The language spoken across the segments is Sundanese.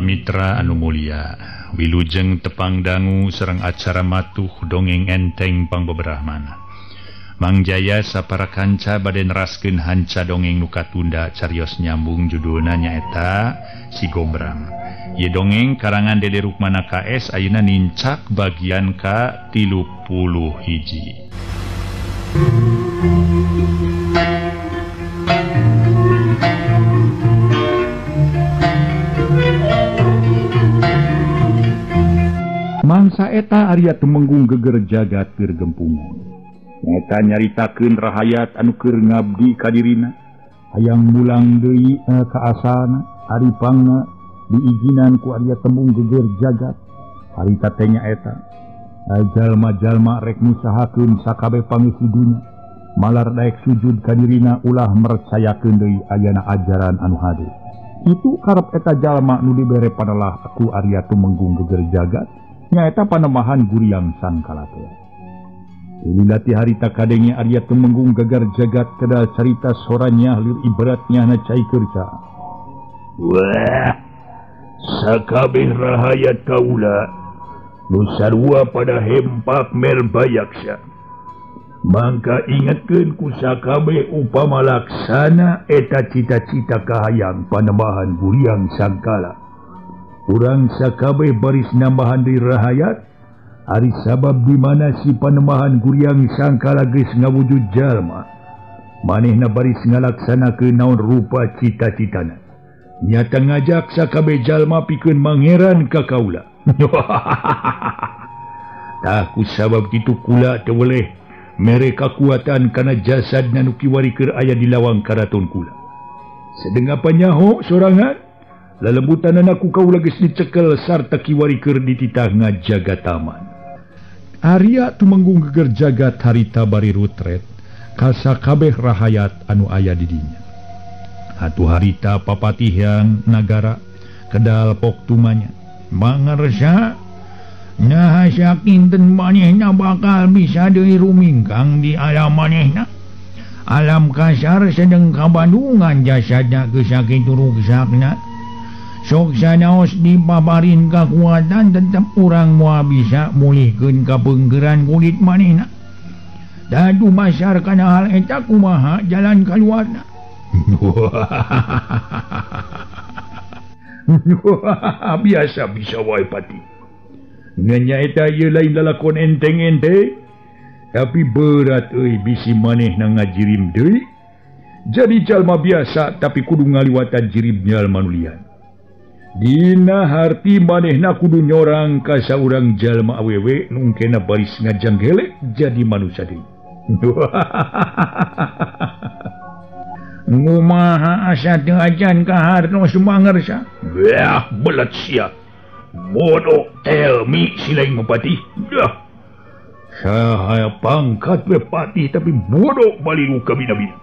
Mitra anu mulia, wilujeng tepang dangu sareng acara matuh dongeng enteng pangbeberahmana. Mang Jaya sapara kanca bade neraskeun hanca dongeng nu katunda carios nyambung judulna nyaeta Si Gombrang. Ieu dongeng karangan Dede Rukmana KS ayeuna nincak bagian ka 31. Mangsa eta Arya tumenggung geger jagat keur gempungan. Eta nyaritakeun rahayat anu keur ngabdi ka dirina, hayang mulang deui ka asalna, ari pangna diizinan ku Arya tembung geger jagat. Harita teh nyaeta, jalma-jalma rek ngusahakeun sakabeh pangisi dunya, malar daek sujud ka dirina ulah mercayakeun deui ayana ajaran anu hade. Itu karep eta jalma nu dibere panalah aku Arya tumenggung geger jagat. Nyaeta panemahan Guryang Sangkala teh. Lilati harita kadenge Arya tumenggung geger jagat kedal carita soranya lir ibaratnya na cai kerja. Wah, sakabeh rahayat kaula nu sarua pada hempak mel bayaksa. Mangka ingatkeun ku sakabeh upama laksana eta cita-cita kahayang panemahan Guryang Sangkala. Urang sakabeh baris nambahan di rahayat, ari sabab di mana si panemahan Guryang Sangkala geus ngawujud jalma, manehna baris ngalaksanakeun naon rupa cita-citana. Nyata ngajak sakabeh jalma pikeun mangeran ka kaula. Tah ku sabab kitu kula teu weleh mere kakuatan kana jasadna nu kiwari keur aya di lawang karaton kula. Sedeng apa nyaho sorangan? Lalembutan anakku kaula geus dicekel sarta kiwari keur dititah ngajaga taman. Arya tumenggung geger jagat harita bari rutret ka sakabeh rahayat anu aya di dinya. Atuh harita papatihang nagara kedal poktumanya mangarsa nyaha sakinten manehna bakal bisa deui rumingkang di alam manehna. Alam kasar sedeng kabandungan jasadna geus sakitu rugsakna. Sok sanaos dipaparin kakuatan tetep urang moal bisa mulihkeun kapenggeran kulit manehna. Dadu masar kana hal eta kumaha jalan kaluarna. Biasa bisa wae pati. Nganyaeta ieu lain lalakon enteng-enteng, tapi berat euy bisi manehna ngajirim deui. Jadi jalma biasa tapi kudu ngaliwatan jirim jalma nu lian. Dina harti manehna kudu nyorang ka saurang jalma awewe nu engkena baris ngajanggelek jadi manusia deui. Ngumaha asa teu ajan ka hartos sumangersa? Yah, belet sia. Bodoh telmi silaing mepati. Dah. Sahaya pangkat we patih tapi bodoh baliru ka bina-bina.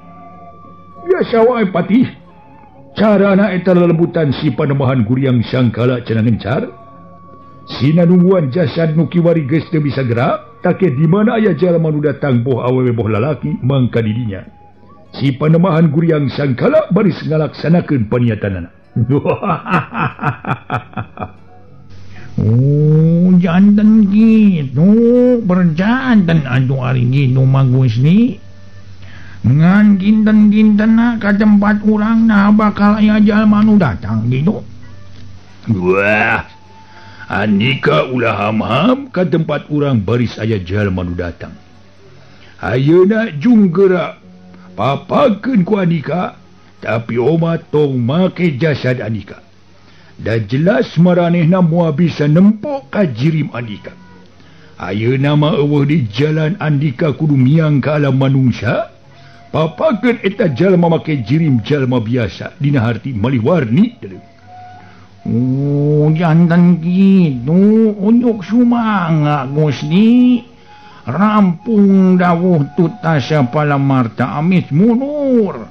Biasa wae patih. Carana eta lelembutan si panemahan Guryang Sangkala cenah ngencar. Sina nungguan jasad nu kiwari geus teu bisa gerak, take di mana aya jalma nu datang boh awewe boh lalaki mangka di dinya. Si panemahan Guryang Sangkala baris ngalaksanakeun paniatanana. Oh, janten gitu, berjanten atuh ari gitu Mang Gusni. Ngan kinten-kinten ka tempat urang nah bakal aya jalma nu datang gitu. Wah, andika ulah ham-ham ka tempat urang baris aya jalma nu datang. Ayeuna jung geura papakeun ku andika, tapi oma tong make jasad andika. Da jelas maranehna moal bisa nempok ka jirim andika. Ayeuna mah eueuh di jalan andika kudu miang ka alam manungsa. Papakeun eta jalma make jirim jalma biasa dina harti malih warni. Oh, janten kitu, unyuk sumanga Gusni. Rampung dawuh tutasa palamarta amis munur.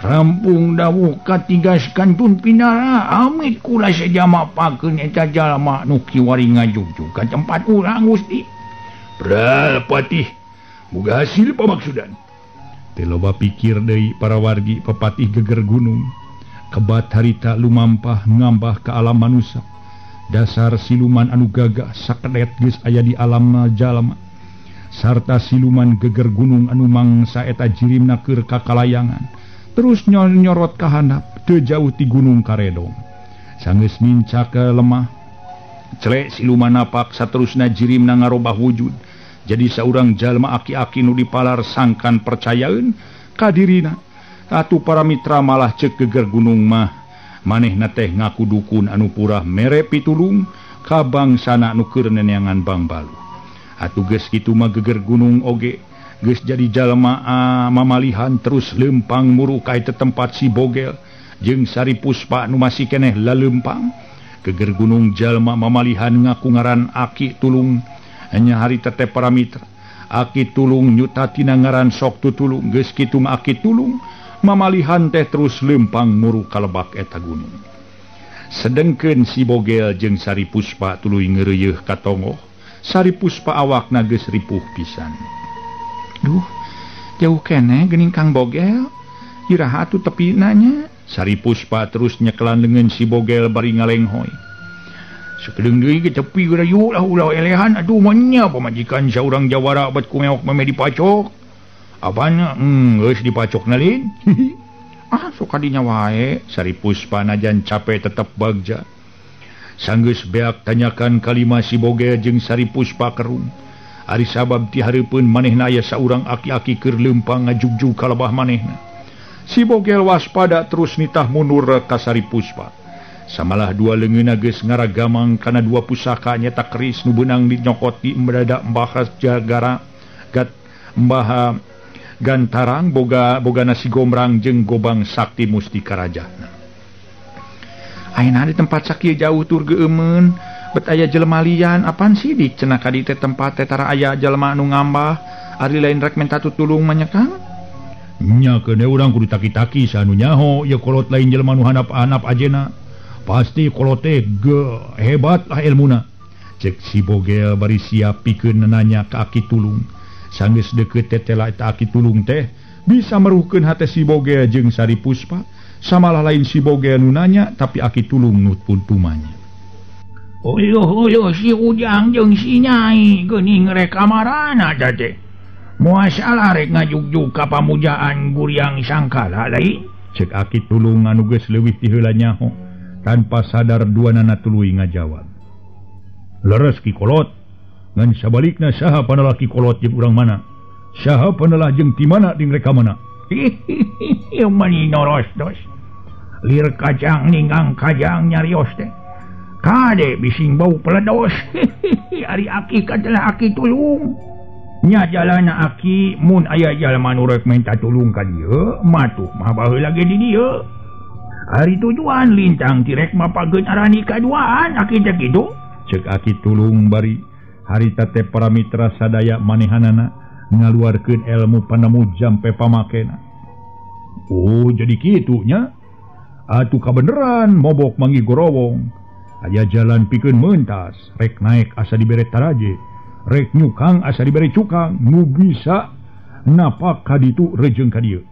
Rampung dawuh katigas kantun pinara amit kula sajama pakeun eta jalma nu kiwari ngajugjug ka tempat urang Gusti. Bral patih, muga hasil pamaksudan. Teu loba pikir deui para wargi pepatih geger gunung. kebat harita lumampah ngambah ke alam manusia. Dasar siluman anu gagah sakedet geus aya di alam jalma. Sarta siluman geger gunung anu mangsa eta jirimna keur kakalayangan. Terus nyorot ka handap teu jauh ti gunung Karedong. Sanggeus mincak ke lemah, celek siluman napak saterusna jirimna ngarobah wujud. Jadi saurang jalma aki-aki nu dipalar sangkan percayaeun ka dirina. Atuh para mitra malah ceuk geger gunung mah manehna teh ngaku dukun anu purah mere pitulung ka bangsana nu keur neneangan Bang Balu. Atuh geus kitu mah geger gunung oge geus jadi jalma mamalihan terus lempang muru ka eta tempat si Bogel jeung Sari Puspa nu masih keneh lalempang. Geger gunung jalma mamalihan ngaku ngaran Aki Tulung. Hanya hari tetep para mitra Aki Tulung nyutatina ngaran sok tutulung. Geus kitu mah Aki Tulung mamalihan teh terus lempang muru ka lebak eta gunung. Sedengkeun si Bogel jeung Sari Puspa tuluy ngeureuyeuh ka tongoh. Sari Puspa awakna geus ripuh pisan. Duh, jauh keneh geuning Kang Bogel. Iraha atuh tepina nya. Sari Puspa terus nyekelan leungeun si Bogel bari ngalenghoy. Sakedeung deui ke tepi gerayu lah ulah elehan. Aduh manya pamajikan saurang jawara bat kumeok meme dipacok. Apana? Geus dipacokna lin. Sok kadinya wae. Sari Puspa najan capek tetep bagja. Sanggeus beak tanyakan kalima si Bogel jeung Sari Puspa kerung. Ari sabab ti hareupeun manehna aya saurang aki-aki keur leumpang ngajugjug ka lebah manehna. Si Bogel waspada terus nitah mundur ka Sari Puspa. Samalah dua leungeunna geus ngaragamang kana dua pusaka nyata keris nu beunang dinyokot di embada Mbah Jagara Mbah Gantarang boga nasi gombrang jeung gobang sakti mustika rajana. Ayeuna di tempat sakieu jauh tur geueumeuan bet aya jelema lian apaan sidik cenah ka dieu teh tempat teh tara aya jelema anu ngambah ari lain rek minta tutulung mah nya Kang. Nya keuneu urang kudu taki-taki sanu nyaho ya kolot lain jelema nu handap-handap ajena. Pasti kolot teh hebat lah ilmuna. Cek si Bogel bari siap pikeun nanya ka Aki Tulung. Sanggeus deukeut tetela eta Aki Tulung teh bisa meruhkeun hate si Bogel jeung Sari Puspa. Samalah lain si Bogel nu nanya tapi Aki Tulung nutpun tumanya. Uyuh si Ujang jeung si Nyai geuning rek kamarana teh. Moal salah rek ngajugjug ka pamujaan Guryang Sangkala lain. Cek Aki Tulung anu geus leuwih ti heula nyaho. Tanpa sadar duanana tuluy ngajawab. Leres ki kolot. Ngan sabalikna saha panalaki kolot jeung urang mana? Saha panalah jeung ti mana ding reka mana? Ieu mani noros dos. Lir kacang ninggang kajang nyarios teh. Kade bising bau peledos. Ari Aki katelah Aki Tulung. Nya jalana Aki mun aya jalma nu rek minta tulung ka dieu, matuh mah baheula ge di dieu. Hari tujuan lintang tirek mapageun arani kaduaan Aki teh kitu. Cek Aki Tulung bari harita teh para mitra sadaya manehanana ngaluarkeun ilmu panemu jampe pamakena. Oh jadi kitu nya. Atuh kabeneran mobok manggi gorowong. Aya jalan pikeun meuntas rek naek asa dibere taraje. Rek nyukang asa dibere cukang nu bisa napak ka ditu rejeung ka dieu.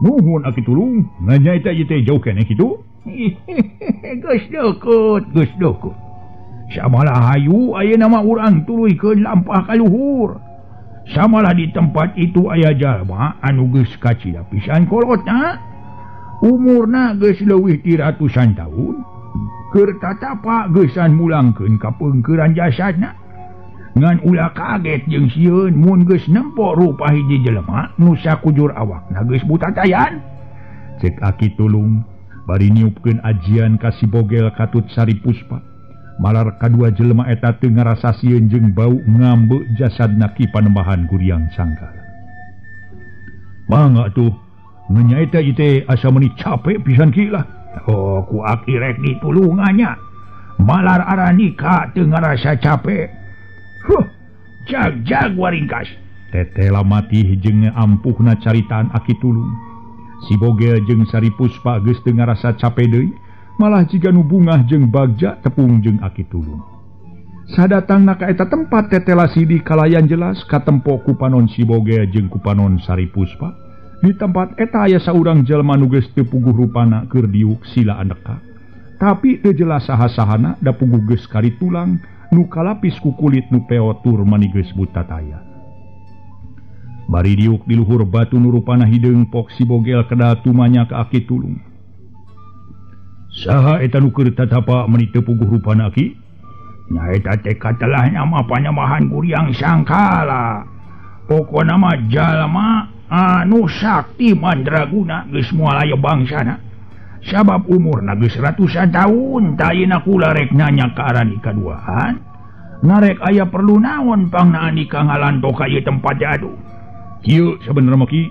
Nuhun Aki Tulung, nganyaita ieu teh jauh keneh kitu? Geus deukut. Samalah hayu ayeuna mah urang tuluykeun lampah ka luhur. Samalah di tempat itu aya jalma anu geus kacida pisan kolotna. Umurna geus leuwih ti ratusan taun. Keur tatapa geusan mulangkeun ka peungkeuran jasadna. Ngan ulah kaget jeung sieun mun geus nempo rupa hiji jelema nu sakujur awakna geus buta tayan. Cek Aki Tulung bari niupkeun ajian ka si Bogel katut Sari Puspa. Malar kadua jelema eta teu ngarasa sieun jeung bau ngambe jasadna ki panembahan Guryang Sangkala. Mangga tuh nganyaeta ieu teh asa meuni capek pisan ki lah. Oh ku Aki rek ditulungannya. Malar arani ka teu ngarasa capek. Jag waringkas. Tetela mati jeung ampuhna caritaan Aki Tulung. Si Bogel jeung Sari Puspa geus teu ngarasa capek deui, malah jiga nu bungah jeung bagja tepung jeung Aki Tulung. Sadatangna ka eta tempat tetela sidi kalayan jelas katempo ku panon si Bogel jeung ku panon Sari Puspa Di tempat eta aya saurang jalma nu geus teu puguh rupana keur diuk sila andeka. Tapi teu jelas saha-sahana da puguh geus kari tulang nu kalapis ku kulit nu peotur mani geus buta taya. Bari diuk di luhur batu nu rupana hideung pok si bogel kedah tumanya ka Aki Tulung. Saha eta nu keur tatapa mani teu puguh rupana Ki? Nya eta teh katelah nama Panambahan Guryang Sangkala. Pokona mah jalma anu sakti mandraguna geus moal aya bangsana. Sabab umurna geus ratusan taun, tayina kula rek nanya ka arani kaduaan. Narek aya perlu naon pangna Andika ngalanto ka ieu tempat jadu. Kieu sabenerna mah Ki.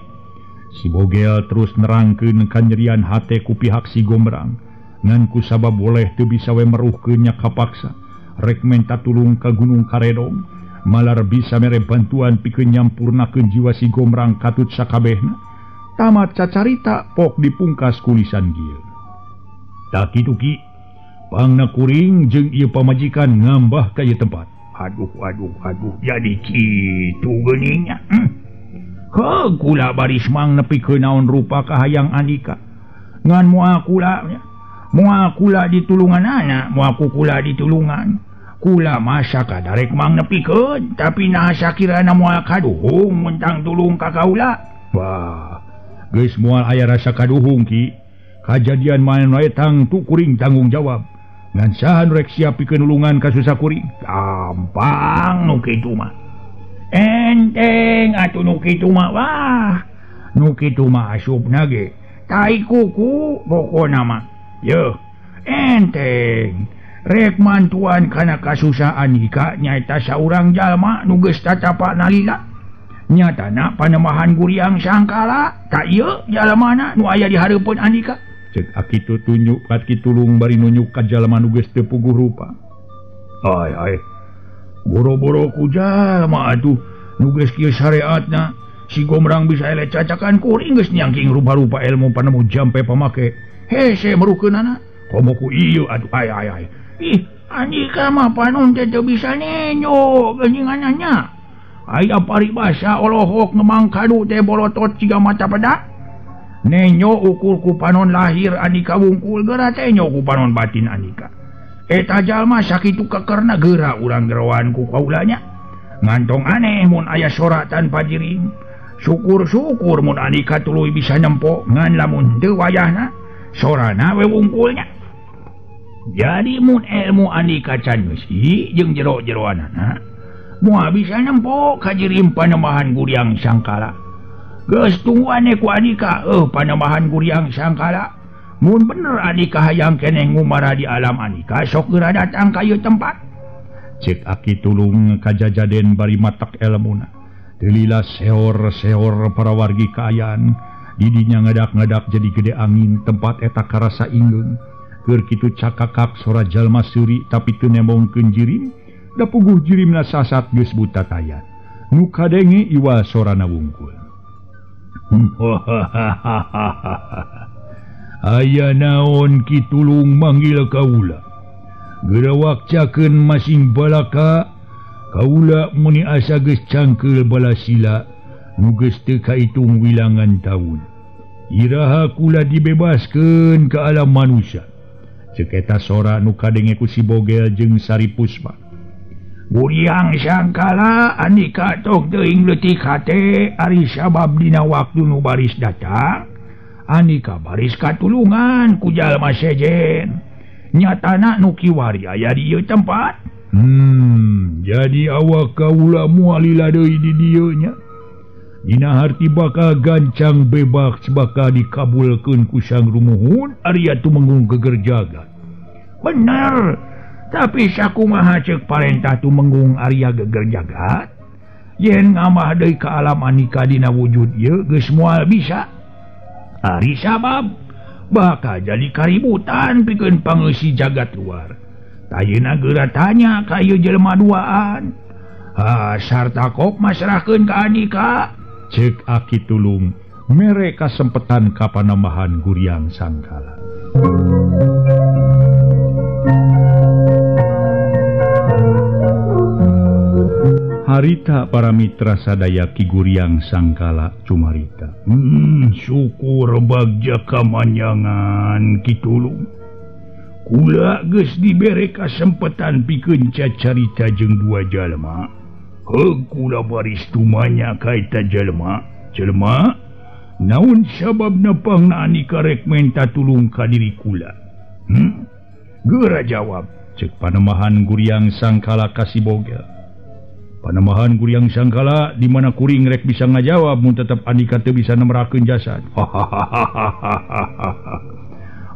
Si bogel terus nerangkeun kanyerian hate ku pihak si Gombrang. Ngan ku sabab boleh teu bisa we meruhkeun nya kapaksa. Rek menta tulung ka Gunung Karedong. Malar bisa mere bantuan pikeun nyampurnakeun jiwa si Gombrang katut sakabehna. Tamat cacarita pok dipungkas kulisan gieu. Tak kitu Ki, pangna kuring jeung ieu pamajikan ngambah ka ieu tempat. Aduh, jadi kitu geuningnya. Heuh, kula baris mang nepikeun naon rupa kahayang Andika. Ngan moal kula ditulunganana, moal kula ditulungan. Kula masa kadarek mang nepikeun, tapi nah sakirana moal kaduhung mentang tulung ka kaula. Wah, geus moal aya rasa kaduhung Ki. Kajadian maen wae tang tu kuring tanggung jawab. Ngan saha nu rek siap pikeun nulungan ka susah kuring? Gampang nu kitu mah. Enteng atuh nu kitu mah. Wah, nu kitu mah asupna ge tai kuku pokona mah. Yeuh, enteng. Rek mantuan kana kasusaan Andika nyaeta saurang jalma nu geus tatapa nalila. Nyatana Panambahan Guryang Sangkala ta ieu jalmana nu aya di hareupeun Andika. Ceuk akitu tunjuk ka Ki Tulung bari nunjuk ka jalma nu geus teu puguh rupa. Ai, boro-boro ku jalma atuh nu geus kieu syariatna. Si Gombrang bisa ele cacakan kuring geus nyangking rupa-rupa ilmu panemu jampe pamake. Hese merukeunana. Komo ku ieu aduh ai. Ih, Andika mah panon teh teu bisa nenyo geningananya. Aya paribasa olohok ngemang kadu teh bolotot ciga mata peda. Nenyo ukur ku panon lahir Andika wungkul geura teh nyo ku panon batin Andika. Eta jalma sakitu kekerna geura urang gerowan ku kaulanya. Ngantong aneh mun aya sora tanpa jirim. Syukur-syukur mun Andika tuluy bisa nyempo ngan lamun teu wayahna sorana we wungkulnya. Jadi mun ilmu Andika can besi jeung jero-jeroanana moal bisa nempo ka jirim Panambahan Guryang Sangkala. Geus tungguane ku Andika Panambahan Guryang Sangkala. Mun bener Andika hayang keneh ngumara di alam Andika sok geura datang ka ieu tempat. Cek Aki Tulung kajajaden bari matak elmuna. Delila seor-seor para wargi kaayaan. Didinya ngadak-ngadak jadi gede angin tempat eta karasa inggeung. Keur kitu cakakak sora jalma seuri tapi teu nembongkeun jirim. Da puguh jirimna sasat geus buta tayat. Nu kadenge iwa sorana wungkul. Aya naon Ki Tulung manggil kaula. Geura wakcakeun masing balaka. Kaula muni asa geus cangkeul balasila nu geus teu kaitung wilangan taun. Iraha kula dibebaskeun ka alam manusia. Ceuk eta sora nu kadenge ku si bogel jeung Sari Puspa. Guryang Sangkala Andika tok teuing leutik hate ari sabab dina waktu nu baris datang Andika baris katulungan ku jalma sejen. Nyatana nu kiwari aya di ieu tempat. Jadi awak kaula moal lila deui di dieu nya. Dina harti bakal gancang bebas bakal dikabulkeun ku Sang Rumuhun ari tumenggung geger jagat. Bener, tapi sakumaha ceuk parentah tumenggung Arya geger jagat? Yen ngamah deui ka alam Andika dina wujud ieu geus moal bisa. Ari sabab bakal jadi kaributan pikeun pangeusi jagat luar. Tayeuna geura tanya ka ieu jelema duaan. Sarta kok masrahkeun ka Andika. Cek Aki Tulung mere kasempetan ka Panambahan Guryang Sangkala. Harita para mitra sadaya Ki Guryang sangkala cumarita. Syukur bagja kamanyangan Ki Tulung. Kula geus dibere kasempatan pikeun cacarita jeung dua jalma. Kula baris tumanya ka eta jalma. Jelema, naon sababna pangna Andika rek menta tulung ka diri kula? Geura jawab, cek Panamahan Guryang sangkala kasibogel. Panamahan Guryang sangkala di mana kuring rek bisa ngajawab mun tetep Andika teu bisa nemerakeun jasad.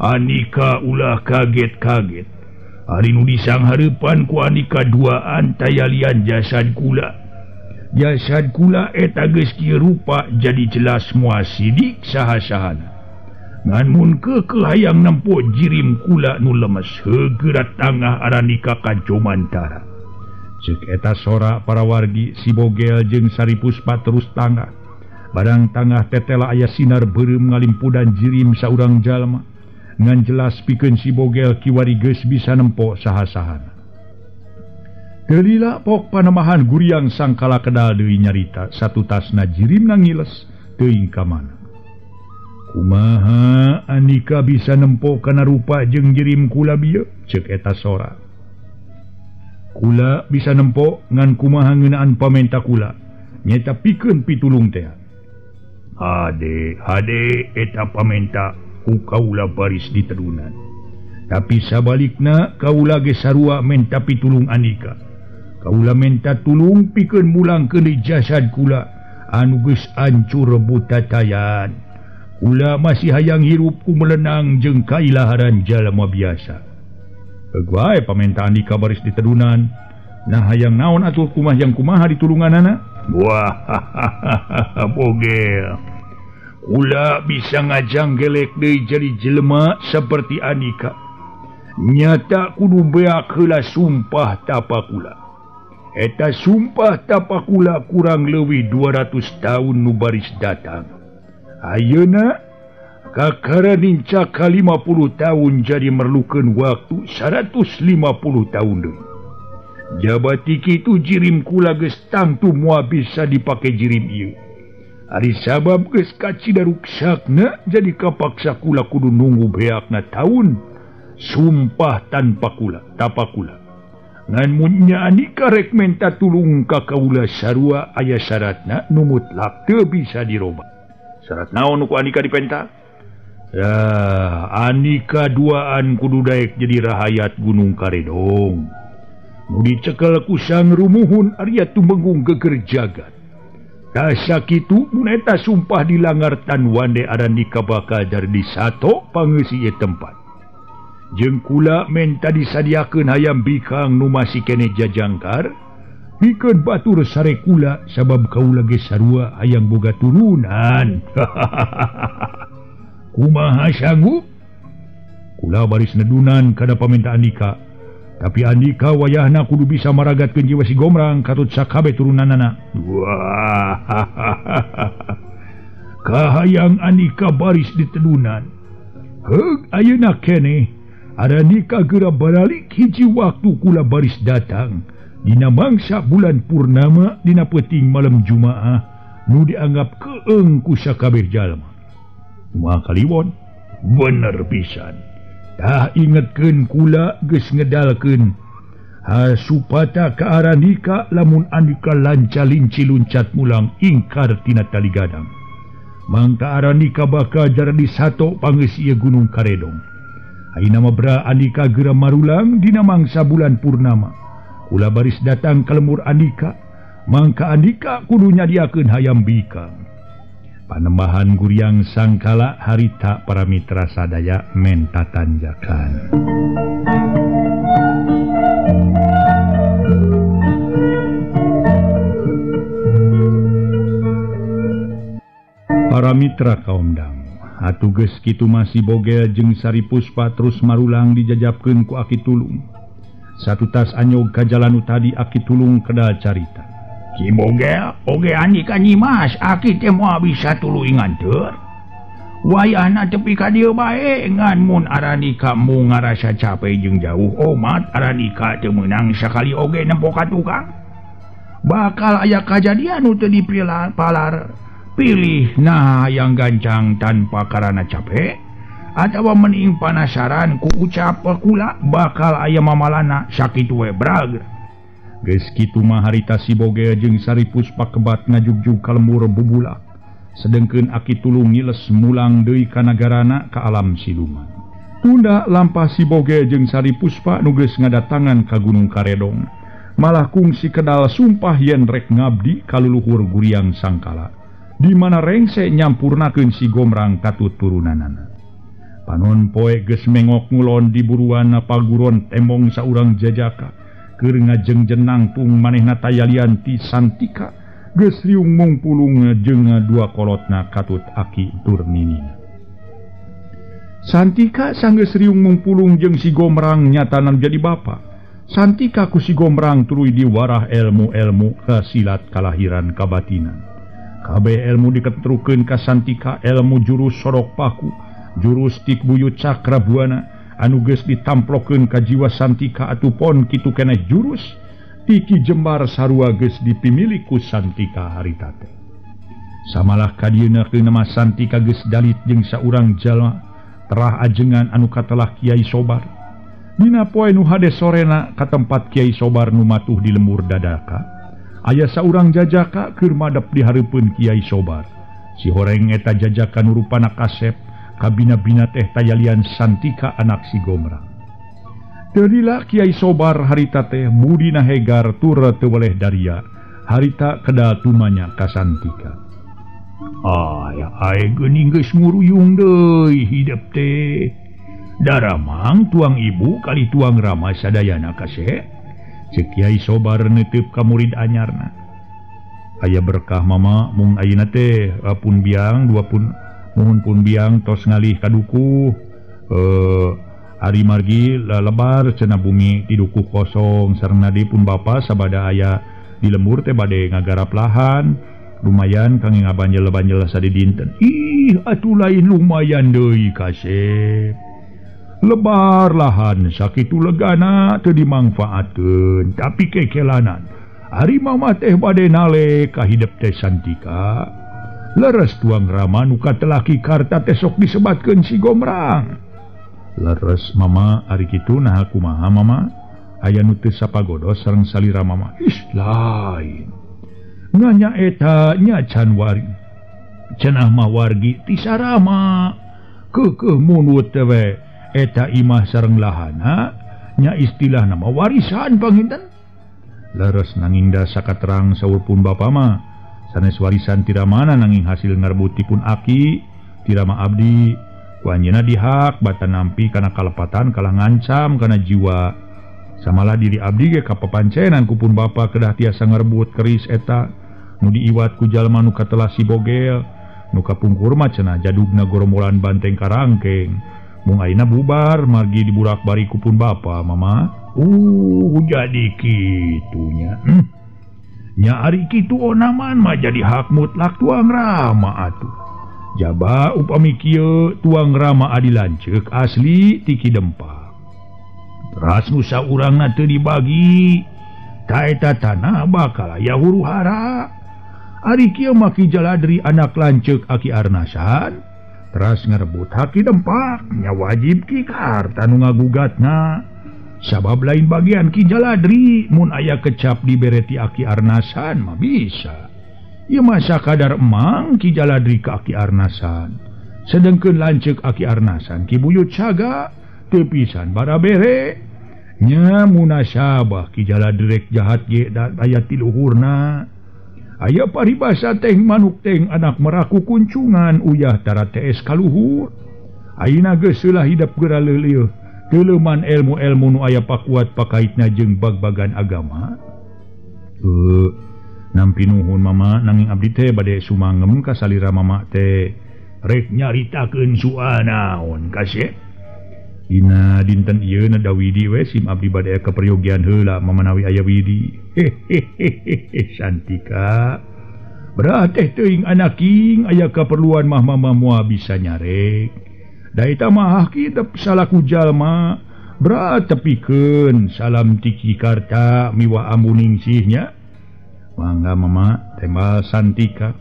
Andika ulah kaget-kaget. Ari nu disanghareupan ku Andika duaan tayalian jasad kula. Jasad kula eta geus kieu rupa jadi jelas moal sidik saha-sahana. Ngan mun keukeuh hayang nempo jirim kula nu lemes heugeura tangah Andika kacomantara. Cek eta sora para wargi Sibogel jeung Saripuspa terus tangah. Barang tangah tetela aya sinar beureum ngalimpudan jirim saurang jalma. Ngan jelas pikeun Sibogel kiwari geus bisa nempo saha-sahana. Teu pok Panamahan Guryang sangkala kedal deui nyarita satu tasna jirim nangiles teuing ka mana. Kumaha Andika bisa nempo kana rupa jeung jirim kula bieu? Ceuk eta sora. Kula bisa nempo ngan kumaha ngeunaan pamenta kula nyata pikeun pitulung teh. Hade eta pamenta ku kaula baris ditedunan. Tapi sabalikna kaula ge sarua menta pitulung Andika. Kaula menta tulung pikeun mulangkeun jasad kula anu geus hancur butatayan. Kula masih hayang hirup ku melenang jeung kailaharan jalma biasa. Bae pamenta Andika baris ditedunan. Nah hayang naon atuh kumah yang kumaha ditulunganana? Wah, bogel. Kula bisa ngajanggelek deui jadi jelema seperti Andika. Nyata kudu beak heula sumpah tapa kula. Eta sumpah tapa kula kurang leuwih 200 tahun nu baris datang. Ayeuna kakaraninca ka 50 tahun jadi merlukeun waktu 150 tahun deui. Jabati kitu jirim kula geus tangtu moal bisa dipake jirim ieu. Ari sabab geus kacidaruksakna jadi kapaksa kula kudu nunggu beakna tahun sumpah tanpa kula tapa kula. Ngan munnya Andika rek menta tulung ka kaula sarua aya syaratna nu mutlak teu bisa dirobah. Syarat naon ku Andika dipenta? Ya, Andika duaan kudu daek jadi rahayat Gunung Karedong. Nu dicekel ku sang rumuhun arya tumenggung geger jagat. Tah sakitu mun eta sumpah dilanggar tan wande Andika bakal dari disato pangeusi ieu tempat. Jeung kula menta disadiakeun hayam bikang nu masih kene jajangkar pikeun batur sare kula sabab kaula ge sarua hayang boga turunan. Kumaha sanggup? Kula baris nedunan kada pamenta Andika. Tapi Andika wayahna kudu bisa maragatkeun jiwa si Gomrang katut sakabe turunanana. Wah. Kahayang Andika baris ditedunan. Heug ayeuna keneh Andika geura baralik hiji waktu kula baris datang dina mangsa bulan purnama dina peuting malam Jumaah nu dianggap keung ku sakabeh jalma. Kumaha kaliwon? Bener pisan. Tah ingetkeun kula geus ngedalkeun supata ka Andika lamun Andika lanca-linci luncat mulang ingkar tina tali gadang. Mangka Andika bakal jadi sato pangeusi ieu Gunung Karedong. Ayeuna mabra Andika geura marulang dina mangsa bulan purnama. Kula baris datang ka lemur Andika, mangka Andika kudu nyadiakeun hayam bikang. Panembahan Guryang sangkala harita para mitra sadaya menta tanjakan. Para mitra kaomdang, atuh geus kitu masih Bogel jeung Saripuspa terus marulang dijajabkeun ku Aki Tulung. Satu tas anyog ka jalan tadi Aki Tulung kedal carita. Ki Bogel, oge Andika nyimas, Aki teh moal bisa tuluy nganteur. Wayahna tepi ka dieu bae ngan mun Andika mu ngarasa capek jeung jauh omat Andika teu meunang sakali oge nempo ka tukang. bakal aya kajadian teu dipalar pilih nah yang gancang tanpa karena capek atawa mending penasaran ku ucap kula bakal aya mamalana sakitu we brag geus kitu mah harita si Boge jeung Saripuspa kebat ngajugjug ka lembur bubula sedengkeun Aki tulung ngiles mulang deui ka nagarana ka alam siluman tunda lampah si Boge jeung Saripuspa nu geus ngadatangan ka Gunung Karedong malah kungsi kedal sumpah yen rek ngabdi kaluluhur Guriang Sangkala di mana rengse nyampurnakeun si Gomrang katut turunanana panon poe geus mengok ngulon di buruan paguron tembong saurang jajaka keur ngajeng jenang tung manehna tayalian ti Santika geus riung mungpulung jeung dua kolotna katut Aki tur ninina Santika sanggeus riung mungpulung jeung si Gomrang nyatanan jadi bapa Santika ku si Gomrang tuluy diwarah ilmu-ilmu kasilat kalahiran kabatinan kabeh ilmu diketrukeun ka Santika ilmu jurus sorok paku jurus tik buyut cakra buana anu geus ditamplokeun ka jiwa Santika atupun kitu keneh jurus tiki jembar sarua geus dipimili ku Santika harita teh samalah kadieuna keun nama Santika geus dalit jeung saurang jalma terah ajengan anu katelah Kiai Sobar dina poe nu hade sorena ka tempat Kiai Sobar nu matuh di lembur dadaka aya saurang jajaka keur madep di hareupeun Kiai Sobar si horeng eta jajaka nu rupana kasep kabina-bina teh tayalian Santika anak si Gomrang Teulilah Kiai Sobar harita teh budina hegar tur teu weleh daria harita kedal tumanya ka Santika aya ae geuning geus nguruyung deui hidup teh daramang tuang ibu kali tuang rama sadayana kase ceuk Kiai Sobar neuteup ka murid anyarna aya berkah mama mung ayeuna teh pun biang dua pun mohon pun biang tos ngalih kaduku hari margi lebar cenah bumi di duku kosong sareng nadi pun bapa sabada aya di lembur teh bade ngagarap lahan lumayan kangge ngabanjel-banjel sadi dinten ih atuh lain lumayan deui kasep lebar lahan sakitu legana teu dimangfaatkeun tapi kekelanan hari mama teh bade nale ka hidup teh Santika leres tuang rama nu katelaki karta teh sok disebatkeun si Gomrang leres mama ari kitu nah kumaha mama aya nu teu sapagodos sareng salira mama lain nganya eta nya can wargi cenah mah wargi ti sarama keukeuh munut teh we eta imah sareng lahana nya istilah nama warisan panginten leres nanging da sakaterang saur pun bapa mah sanes warisan tira mana nanging hasil ngarbutipun Aki tira mah abdi ku anjeunna dihak bata nampi kana kalepatan kalah ngancam kana jiwa samalah diri abdi ge kapapancenan ku pun bapa kedah tiasa ngarbut keris eta nu diiwat ku jalma nu katelah si Bogel nu kapungkur mah cenah jadugna gorombolan banteng karangkeng mung ayeuna bubar margi diburak-bari ku pun bapa mama jadi kitunya nya ari kitu onaman mah jadi hak mutlak tuang rama atuh jaba upami kieu tuang rama adi lanceuk asli tiki dempak ras nu saurangna teu dibagi ta eta tanah bakal aya huru-hara ari kieu mah Ki Jaladri anak lanceuk Aki Arnasan teras ngarebut hak Ki Dempak nya wajib ki harta nu ngagugatna sabab lain bagian Ki Jaladri mun aya kecap dibereti Aki Arnasan mah bisa ieu mah sakadar emang Ki Jaladri ka Aki Arnasan sedengkeun lanceuk Aki Arnasan Ki Buyut Saga teu pisan barabere nya munasabah Ki Jaladri rek jahat ge aya ti luhurna aya paribasa teh manuk teh anak meraku kuncungan uyah tara tees kaluhur ayeuna geus seulah hidup geura leuleuh teleuman ilmu-ilmu nu aya pakuat pakaitna jeung bag-bagan agama nampi nuhun mama nanging abdi teh bade sumangem ka salira mama teh rek nyaritakeun suanaon kasih dina dinten ieu na Dawidi we sim abdi bade ka peryogian heula mamanawi aya widi hehehe Santika berat teh teuing anak king aya kaperluan mah mama moal bisa nyarek da eta mah kitu salaku jalma berat tepikeun salam tiki karta miwah amuning sihnya mangga mama tembal Santika.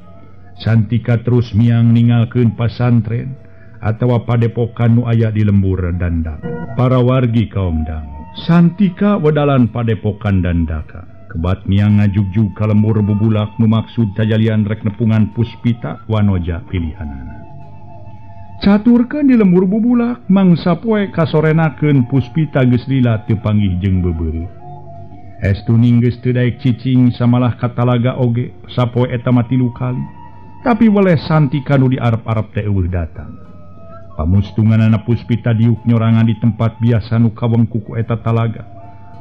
Santika terus miang ninggalkeun pasantren atawa padepokan nu aya di lembur Dandak. Para wargi kaum dangu. Santika wedalan padepokan Dandaka. Kebat miang ngajugjug ka lembur bubulak nu maksud tajalian rek nepungan Puspita wanoja pilihanana. Caturkeun di lembur bubulak mangsa poe kasorenakeun Puspita geus lila teu panggih jeung bebeureuh. Estuning geus teu daek cicing samalah katalaga oge sapoe eta mah 3 kali. Tapi weleh Santika nu diarep-arep teh eueuh datang. Pamustunganana Puspita diuk nyorangan di tempat biasa nu kawengku ku eta talaga.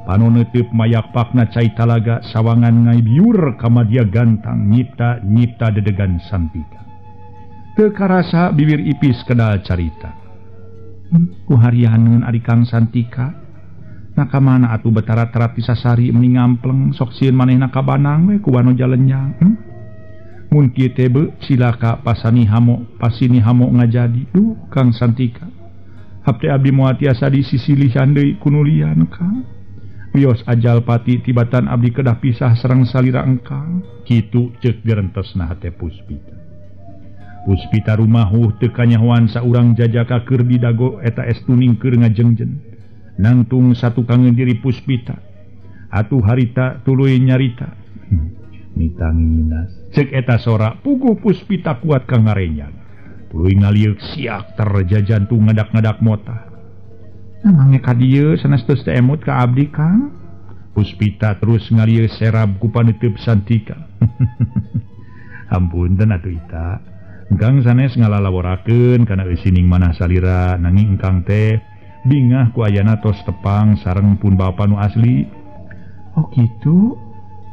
Panu neuteup mayakpakna cai talaga sawangan ngai biur kamadia gantang nyipta dedegan Santika. Teu karasa bibir ipis kedal carita. Ku harianeun ari Kang Santika. Nakamana atuh betara-tara pisasari meni ngampleng sok sieun manehna ka Banang we ku wanoja lenyang. Mun kieu teh beu silaka pasini hamo ngajadi. Duh Kang Santika. Hapte abdi moal tiasa disisilihan deui ku nulian Kang. Wios ajal pati tibatan abdi kedah pisah sareng salira engkang. Kitu ceuk gerentosna hate Puspita. Puspita rumahuh teu kanyahoan saurang jajaka keur di dago eta estuning keur ngajengjen. Nangtung satu kangen diri Puspita. Atuh harita tuluy nyarita. Mitanginas. Cek eta sora puguh Puspita kuat ka ngarenjang. Tuluy ngaliuk siak terjajantung ngadak-ngadak mota. Namanya ka dieu sanes teu emut ka abdi Kang. Puspita terus ngalieu serab ku paneuteub Santika. Ampunten atuh Ita. Engkang sanes ngalalaworakeun kana eusining manah salira nanging engkang teh bingah ku ayana tos tepang sareng pun bapa nu asli. Oh kitu.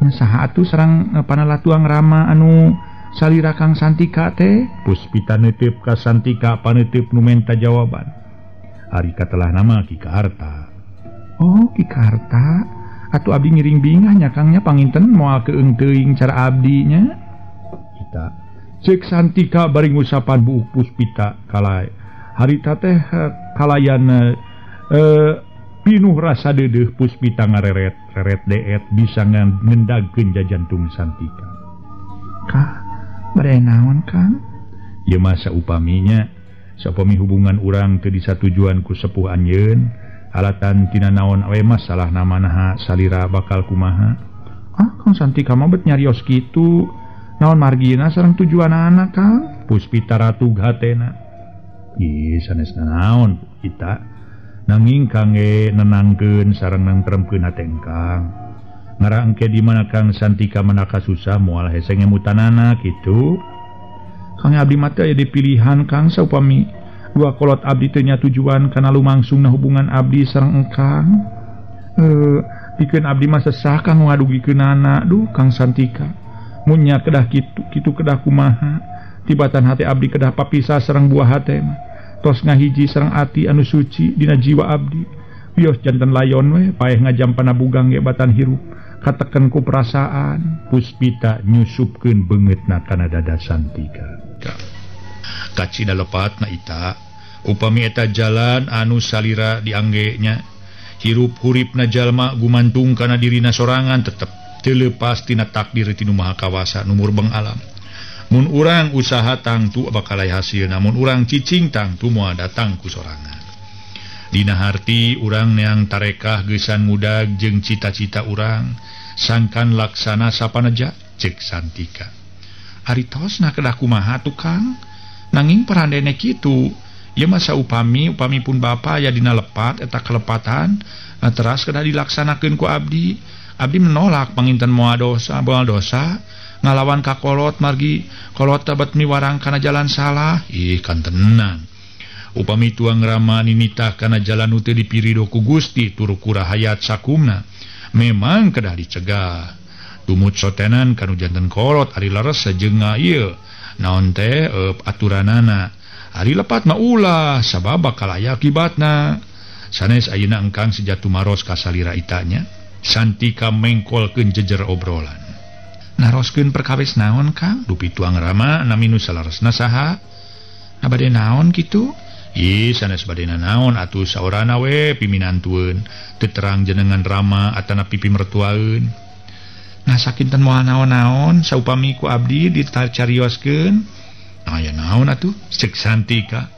Nya saha atuh sareng panalatuang rama anu salira Kang Santika teh? Puspita neuteup ka Santika paneuteub nu menta jawaban. Ari katelah nama Ki Kaharta. Oh Ki Kaharta. Atuh abdi ngiring bingah nya Kang nya panginten moal keung teuing cara abdinya. Kita cek Santika bari ngusapan buuk Puspita kalai harita teh kalayan pinuh rasa deudeuh Puspita ngareret deet bisa ngendagkeun jajantung Santika. Kah bade naon Kang? Ye masa upaminya saupami hubungan urang teu disatujuan ku sepuh anjeun alatan tina naon we masalah namanaha salira bakal kumaha. Kang Santika mah bet nyarios kitu. Naon margina sareng tujuan anak Kang? Puspita ratug hatena. Ieu sanes naon kita nanging Kang ge nenangkeun sareng nangtremkeun hate Kang. Ngara engke di mana Kang Santika manaka susah moal hese ngemutanana kitu. Kang abdi mah teh aya dipilihan Kang saupami dua kolot abdi teu nya tujuan kana lumangsungna hubungan abdi sareng engkang. Pikeun abdi mah sesah Kang ngadugikeunana. Duh Kang Santika. Munya kedah kitu kedah kumaha tibatan hati abdi kedah papisah sareng buah hate mah tos ngahiji sareng ati anu suci dina jiwa abdi wios janten layon we paeh ngajampana bugang ge batan hirup kateken ku perasaan. Puspita nyusupkeun beungeutna kana dada Santika. Kacida lepatna Ita upami eta jalan anu salira diangge nya hirup huripna jalma gumantung kana dirina sorangan tetep teu leupas tina takdir tinu Maha Kawasa nu murbeng alam. Mun urang usaha tangtu bakal aya hasilna, mun urang cicing tangtu moal datang ku sorangan. Dina harti urang neang tarekah geusan ngudag jeung cita-cita urang sangkan laksana sapaneja cek Santika. Ari tosna kedah kumaha tukang? Nanging parandene kitu, ieu masa upami pun bapa aya dina lepat eta kelepatan teras kedah dilaksanakeun ku abdi. Abdi menolak panginten moal dosa ngalawan ka kolot margi kolot tabat miwarang kana jalan salah. Kan tenang upami tuang rama ninitah kana jalan nu teu dipirido ku Gusti turu kurahayat sakumna memang kedah dicegah. Tumut sotenan kanu janten kolot ari leres sajeunga ieu naon teh aturanana ari lepat mah ulah sabab bakal aya akibatna. Sanes ayeuna engkang sejatu maros ka salira itanya. Santika mengkolkeun jejer obrolan. Naroskeun perkawis naon Kang? Dupi tuang rama nami nu salaresna saha? Bade naon kitu? Sanes badena naon atuh saorana we piminantueun teu terang jenengan rama atanapi pimertuaeun. ngasakinten moal naon-naon saupami ku abdi ditacarioskeun. Aya naon atuh cek Santika.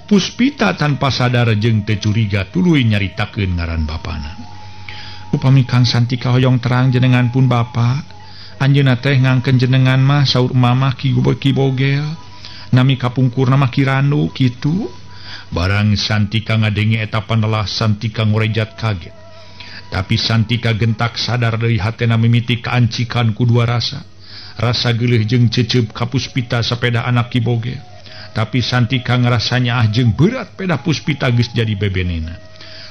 Puspita tanpa sadar jeung teu curiga tuluy nyaritakeun ngaran bapana. Upami Kang Santika hoyong terang jenengan pun bapa, anjeunna teh ngangkeun jenengan mah saur mamah Ki Bogel, nami kapungkurna mah Ki Randu kitu. Barang Santika ngadenge eta panelah Santika ngorejat kaget. Tapi Santika gentak sadar deui hatena mimiti kaancikan ku dua rasa. Rasa geuleuh jeung cecep ka Puspita sapeda anak Ki Bogel. Tapi Santika ngerasanya jeung berat peda Puspita geus jadi bebenena.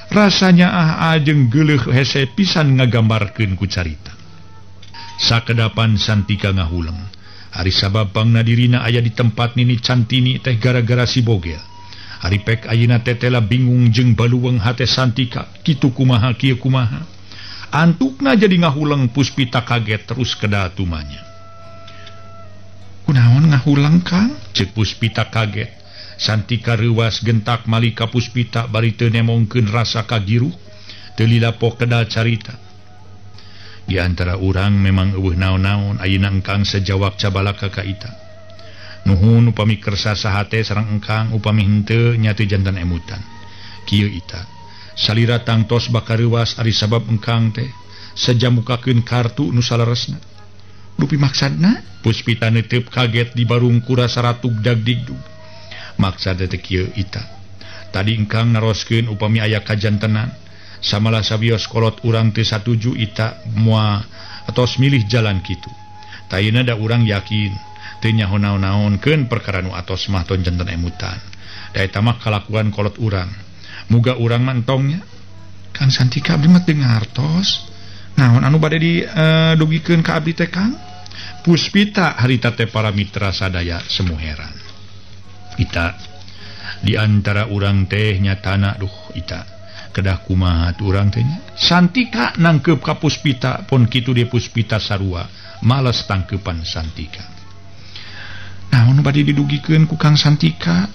Rasanya jeung geuleuh hese pisan ngagambarkeun ku carita. Sakedapan Santika ngahuleng. Hari sababangna dirina aya di tempat Nini Cantini teh gara-gara si Bogel. Hari pek ayeuna tetela bingung jeung baluweung hate Santika, kitu kumaha kieu kumaha. Antukna jadi ngahuleng. Puspita kaget terus kedah tumanya. Kunaon ngahuleng Kang? Cek Puspita kaget. Santika reuwas gentak malika Puspita bari teu nemongkeun rasa kagiruh, teu lilapok kedah carita. Di antara urang memang eueuh naon-naon ayeuna engkang sejawab cabalaka ka ita. Nuhun upami kersa sahate sareng engkang, upami henteu nya teu janten emutan. Kieu ita. Salira tangtos bakareuwas ari sabab engkang teh sajamukakeun kartu nu saleresna. Dupi maksadna? Puspita neuteup kaget di barung ku rasa ratug dagdigdug. Maksad teh kieu ita. Tadi engkang naroskeun upami aya kajantenan, samalah sabios kolot urang teu satuju ita moal atos milih jalan kitu. Tayeuna da urang yakin teu nyaho naon-naonkeun perkara nu atos mah ton janten emutan. Da eta mah kalakuan kolot urang. Muga urang mantongnya. Kang Santika abdi mah teu ngartos. Naon anu bade didugikeun ka abdi teh Kang? Puspita harita teh para mitra sadaya semu heran. Ita di antara urang teh nyatana duh ita kedah kumaha urang teh nya. Santika nangkep ka Puspita pon kitu di Puspita sarua males tangkepan Santika. Naon bade didugikeun ku Kang Santika?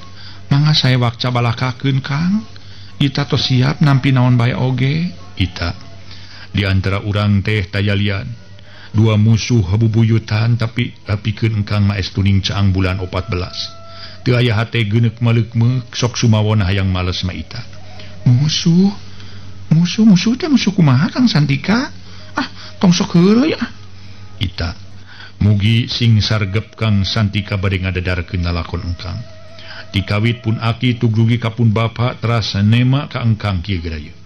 Mangga saya wakca balakakeun Kang. Ita tos siap nampi naon bae oge. Ita di antara urang teh tayalian dua musuh bubuyutan tapi pikeun engkang maes tuning caang bulan 14. Teu aya hate geuneuk maleuk-meuk sok sumawona hayang males mah ita. Musuh teh musuh kumaha Kang Santika? Tong sok heureuy Ita mugi sing sargep Kang Santika bade ngadedarkeun lalakon engkang. Dikawit pun aki tugrugi kapun bapa teras nema ka engkang kieu geurayeun.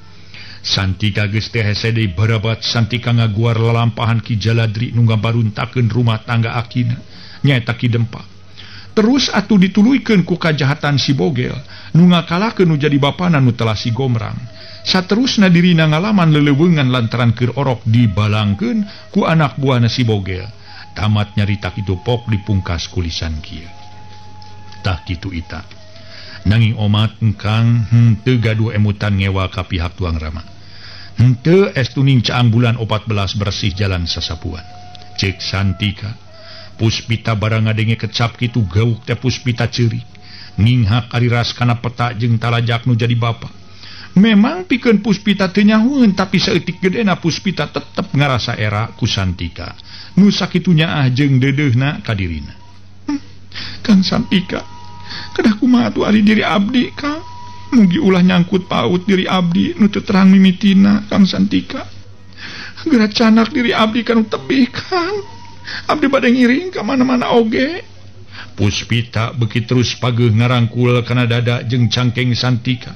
Santika geus teh hese deui barabat Santika ngaguar lalampahan Ki Jaladri nu ngabaruntakeun rumah tangga akina nyaeta Ki Dempa. Terus atuh dituluykeun ku kajahatan si Bogel nu ngakalakeun nu jadi bapana nu telah si Gomrang. Saterusna dirina ngalaman leleuweungan lantaran keur orok dibalangkeun ku anak buahna si Bogel. Tamat nyarita kitu pok dipungkas kulisan kieu. Tah kitu ita. Nanging omat engkang henteu gaduh emutan ngewa ka pihak tuang rama. Henteu estuning caang bulan 14 bersih jalan sasapuan. Cek Santika. Puspita barang ngadenge kecap kitu gauk teh Puspita ceurik. Ninghak ari ras kana peta jeung talajak nu jadi bapa. Memang pikeun Puspita teu nyahoeun tapi saeutik gedena Puspita tetep ngarasa era ku Santika. Nu sakitunya jeung deudeuhna ka dirina. Kang Santika, kedah kumaha atuh ari diri abdi Kang? Mugi ulah nyangkut paut diri abdi nu teu terang mimitina Kang Santika. Geura canak diri abdi kanu tebih Kang. Abdi bade ngiring ka mana-mana oge. Puspita beuki terus pageuh ngarangkul kana dada jeung cangkeng Santika.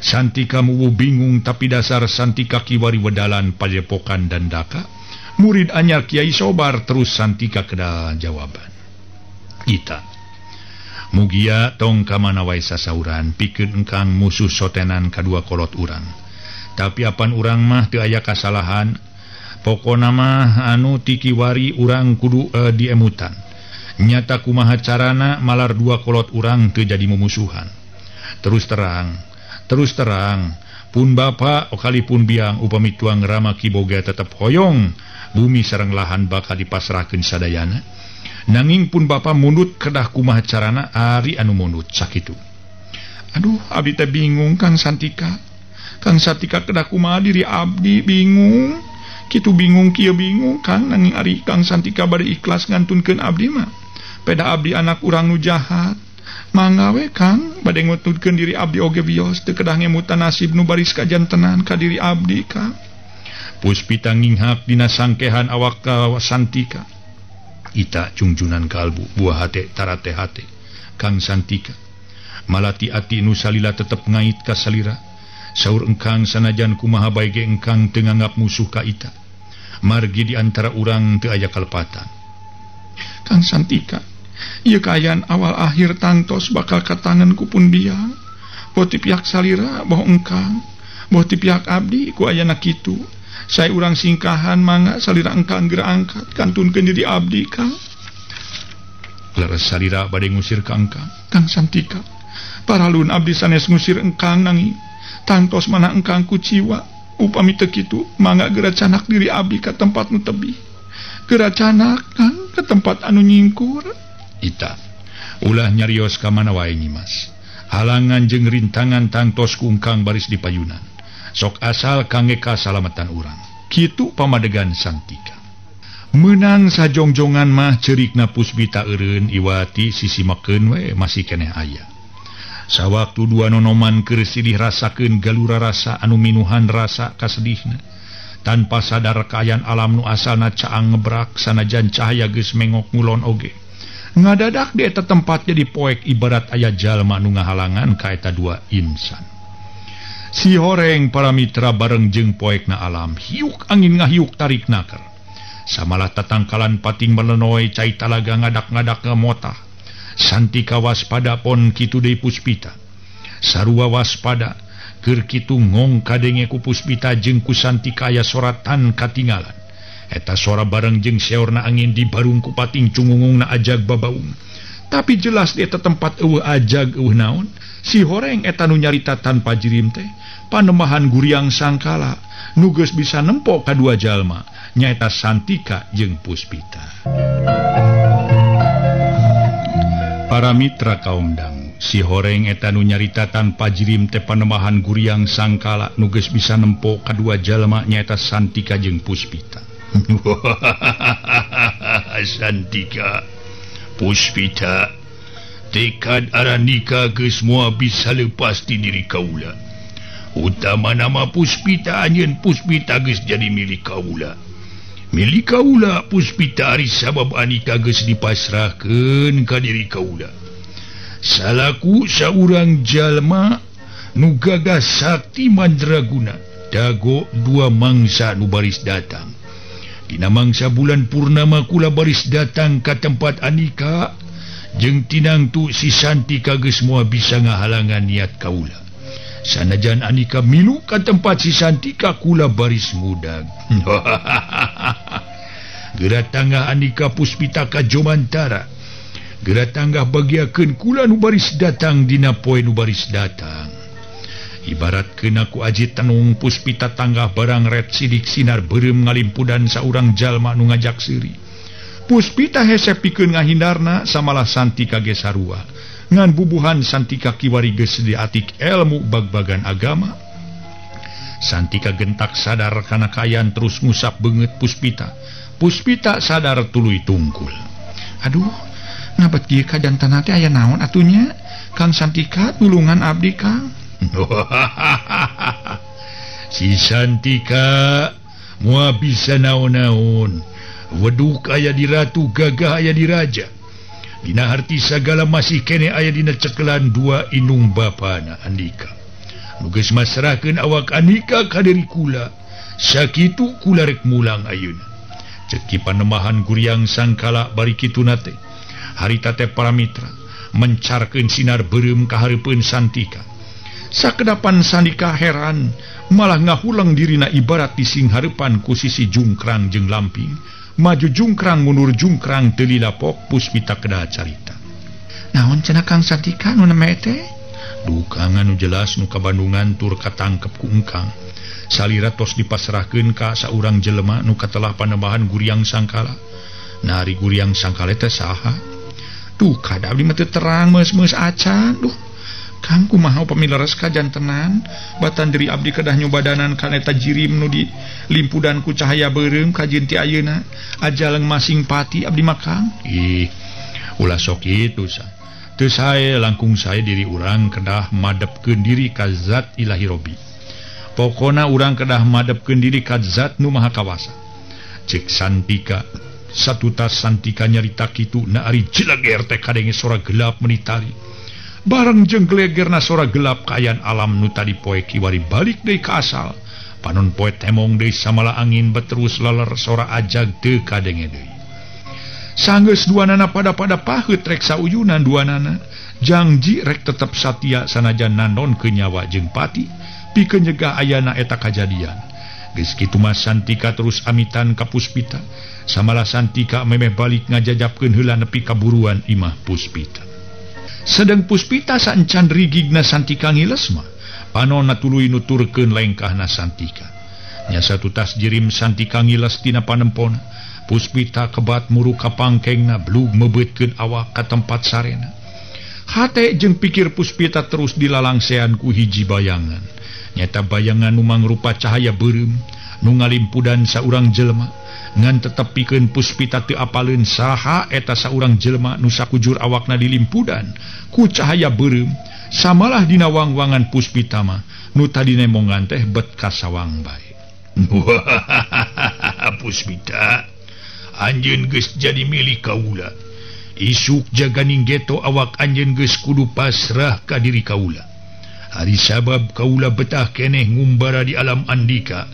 Santika muwu bingung tapi dasar Santika kiwari wedalan padepokan dan daka. Murid anyar Kiai Sobar terus Santika kedah jawaban. Ita mugia tong kamana wae sasauran pikeun engkang musuh sotenan kadua kolot urang. Tapi apan urang mah teu aya kasalahan. Pokona mah anu tikiwari urang kudu diemutan. Nyata kumaha carana malar dua kolot urang teu jadi mumusuhan. Terus terang pun bapa okalipun biang upami tuang rama Ki Boga tetep hoyong bumi sareng lahan bakal dipasrahkeun sadayana. Nanging pun bapa mundut kedah kumaha carana ari anu mundut sakitu. Aduh abdi teh bingung Kang Santika. Kang Santika kedah kumaha diri abdi bingung. Kitu bingung kieu bingung Kang, nanging ari Kang Santika bade ikhlas ngantunkeun abdi mah peda abdi anak urang nu jahat mangga we Kang bade ngututkeun diri abdi oge bios teu kedah ngemutan nasib nu baris kajantenan ka diri abdi Kang. Puspita nginghak dina sangkehan awak ka Santika. Ita cungcunan kalbu buah hate tarate hate Kang Santika malati ati nu salila tetep ngait ka salira. Saur engkang sanajan kumaha bae ge engkang teu nganggap musuh ka ita. Margi di antara urang teu aya kalepatan. Kang Santika, ieu kaayaan awal akhir tangtos bakal katangan ku pun biang. Boh ti pihak salira, boh engkang, boh ti pihak abdi ku ayana kitu. Saya urang singkahan mangga salira engkang geura angkat kantunkeun diri abdi Kang. Leres salira bade ngusir ka engkang. Kang Santika, paralun abdi sanes ngusir engkang nanging tangtos mana engkang kuciwa. Upami teu kitu mangga geura canak diri abdi ka tempat nu tebih. Geura canak Kang ka tempat anu nyingkur. Ita ulah nyarios ka mana wae Nyimas. Halangan jeung rintangan tangtos ku engkang baris di payunan. Sok asal kangge kasalamatan urang. Kitu pamadegan Santika. Menang sajongjongan mah ceurikna Puspita eureun iwati sisimakeun we masih keneh aya. Sawaktu dua nonoman keur silih rasakeun galura rasa anu minuhan rasa kasedihna tanpa sadar kaayaan alam nu asalna caang ngebrak sanajan cahaya geus mengok ngulon oge. Ngadadak di eta tempat jadi poek ibarat aya jalma nu ngahalangan ka eta dua insan. Si horeng para mitra bareng jeung poekna alam hiuk angin ngahiuk tarik naker. Samalah tatangkalan pating melenoy cai talaga ngadak-ngadak ngamotah. Santika waspada pon kitu deui Puspita. Sarua waspada keur kitu ngong kadenge ku Puspita jeung ku Santika aya soratan katinggalan. Eta sora bareng jeung seorna angin di barung ku pating cungungungna ajag babaung. Tapi jelas di eta tempat eueuh ajag eueuh naon. Si horeng eta nu nyarita tanpa jirim teh panemahan guriang sangkala nu geus bisa nempo kadua jalma nyaeta Santika jeung Puspita. Para mitra kaum dangu, si horeng eta nu nyarita tanpa jirim teh panemahan guriang sangkala nu geus bisa nempo kadua jalma nyaeta Santika jeung Puspita. Santika, Puspita, tekad aranika geus moal bisa lepas ti diri kaula. Utama nama Puspita anjeun Puspita geus jadi milik kaula. Milik kaula Puspita ari sabab anika geus dipasrahkeun ka diri kaula. Salaku saurang jalma nu gagah sakti mandraguna dago dua mangsa nu baris datang. Dina mangsa bulan purnama kula baris datang ka tempat anika jeung tinangtu si Santika geus moal bisa ngahalangan niat kaula. Sanajan anika milu ka tempat si Santika kula baris mudag. Geura tangga anika Puspita ka Jomantara. Geura tangga bagiakeun kula nu baris datang dina poe nu baris datang. Ibaratkeun aku aji tenung Puspita tangga barang ret sidik sinar beureum ngalimpudan saurang jalma nu ngajak seuri. Puspita hese pikeun ngahindarna samalah Santika ge sarua. Ngan bubuhan Santika kiwari geus diatik ilmu bag-bagan agama. Santika gentak sadar kana kaayaan terus ngusap beungeut Puspita. Puspita sadar tuluy tungkul. Aduh, ngabet kieu kajantanna teh aya naon atunya? Kang Santika tulungan abdi Kang. Si Santika moal bisa naon-naon. Weduk aya di ratu, gagah aya di raja. Dina harti sagala masih kene aya dina cekelan dua inung bapana Andika. Nu geus masrahkeun awak Andika ka diri kula. Sakitu kula rek mulang ayeuna. Ceki panemahan guriang sangkala bari kituna teh. Harita teh para mitra mencarkeun sinar beureum ka hareupeun Santika. Sakedapan Santika heran malah ngahulang dirina ibarat dising hareupan ku sisi jungkrang jeung lamping. Maju jungkrang mundur jungkrang teu lilapok Puspita kedah carita. Naon cenah Kang Santika nu neme teh? Duh Kang anu jelas nu ka Bandungan tur katangkep ku engkang. Salira tos dipasrahkeun ka saurang jelema nu katelah panembahan guriang sangkala. Nari guriang sangkala teh saha? Duh kada abdi mah teu terang meus-meus acan. Duh Kang kumaha pamilaras kajan tenan, batan diri abdi kedah nyobadanan kana eta jirim nu di limpudan ku cahaya beureum kajeun ti ayeuna, ajaleng masing pati abdi mah Kang. Ih, ulah sok kitu sa. Teu sae langkung sae diri urang kedah madepkeun diri ka Zat Ilahi Robi. Pokona urang kedah madepkeun diri ka Zat nu Maha Kawasa. Cek Santika, satu tas Santika nyarita kitu na ari jilager teh kadenge sora gelap menitari. Bareng jeung gelegerna sora gelap kayan alam nu tadi poe kiwari balik deui ka asal. Panon poe temong deui samala angin beterus leler sora ajag teu kadenge deui. Sanggeus duanana pada paheut rek sauyunan duanana, janji rek tetep satia sanajan nandonkeun nyawa jeung pati pikeun nyegah ayana eta kajadian. Geus kitu mah Santika terus amitan ka Puspita, samala Santika memeh balik ngajajapkeun heula nepi ka buruan imah Puspita. Sedang Puspita saencan rigigna Santika ngiles mah, panonna tuluy nuturkeun lengkahna Santika. Nya satu tas jirim Santika ngiles tina panempona, Puspita kebat muru ka pangkengna blug mebeutkeun awak ka tempat sarena. Hate jeung pikir Puspita terus dilalangsean ku hiji bayangan. Nyata bayangan nu mangrupa cahaya beureum nu ngalimpudan saurang jelema, ngan tetep pikeun Puspita teu apaleun saha eta saurang jelema nu sakujur awakna dilimpudan ku cahaya beureum, samalah dina wang-wangan Puspita mah nu tadi nemongan teh bet kasawang bae. Puspita, anjeun geus jadi milik kaula. Isuk jaganing geto awak anjeun geus kudu pasrah ka diri kaula. Hari sabab kaula betah keneh ngumbara di alam andika.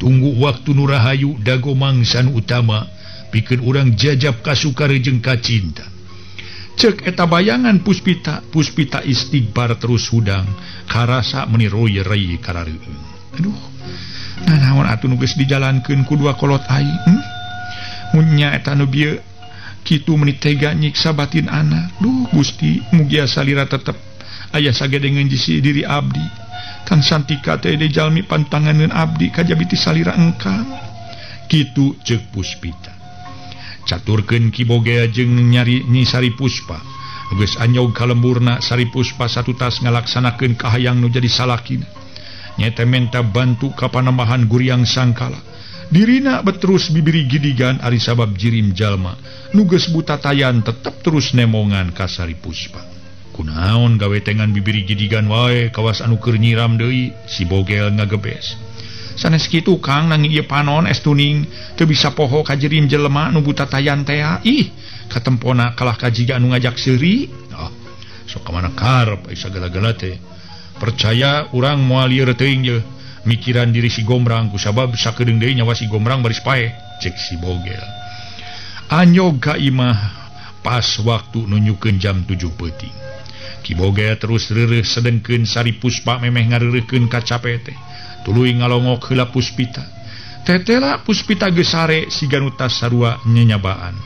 Tunggu waktu nu rahayu dago mangsan utama pikeun urang jajab kasukare jeung kacinta. Cek eta bayangan Puspita, Puspita istighbar terus hudang karasa meuni roye-reye karareueung. Aduh, nanaon atuh nu geus dijalankeun ku dua kolot aing? Mun nya eta nu bieu kitu meuni tega nyiksa batin anak. Duh Gusti, mugia salira tetep aya sagedengeun jisi diri abdi. Kang Santika teh dijalmi pantanganeun abdi kajabiti salira engkang. Kitu ceuk Puspita. Caturkeun Ki Boga jeung nyari Nyi Sari Puspa. Geus anyog ka lemburna Sari Puspa satu tas ngalaksanakeun kahayang nu jadi salakina. Nyata menta bantu ka panambahan guriang sangkala. Dirina beterus bibiri gidigan ari sabab jirim jalma nu geus butatayan tetep terus nemongan ka Sari Puspa. Kunaon gawe tengan bibiri gidigan wae kawas anu keur nyiram deui, si Bogel ngagebes. Sanes kitu Kang nanging ieu panon estuning teu bisa poho ka jirim jelema nu butatayan teh. Ih, katempona kalah ka jiga anu ngajak seuri. Sok ka mana karep ai sagala-gala teh. Percaya urang moal lieur teuing je mikiran diri si Gombrang kusabab sakedeung deui nyawa si Gombrang baris paeh, cek si Bogel. Anyog ka imah pas waktu nunjukeun jam 7 peuting. Ki Boga terus reureuh sedengkeun Sari Puspa memeh ngareureuhkeun ka cape teh. Tuluy ngalongok heula Puspita. Tetela Puspita geus sare siga nu tas sarua nyenyabaan.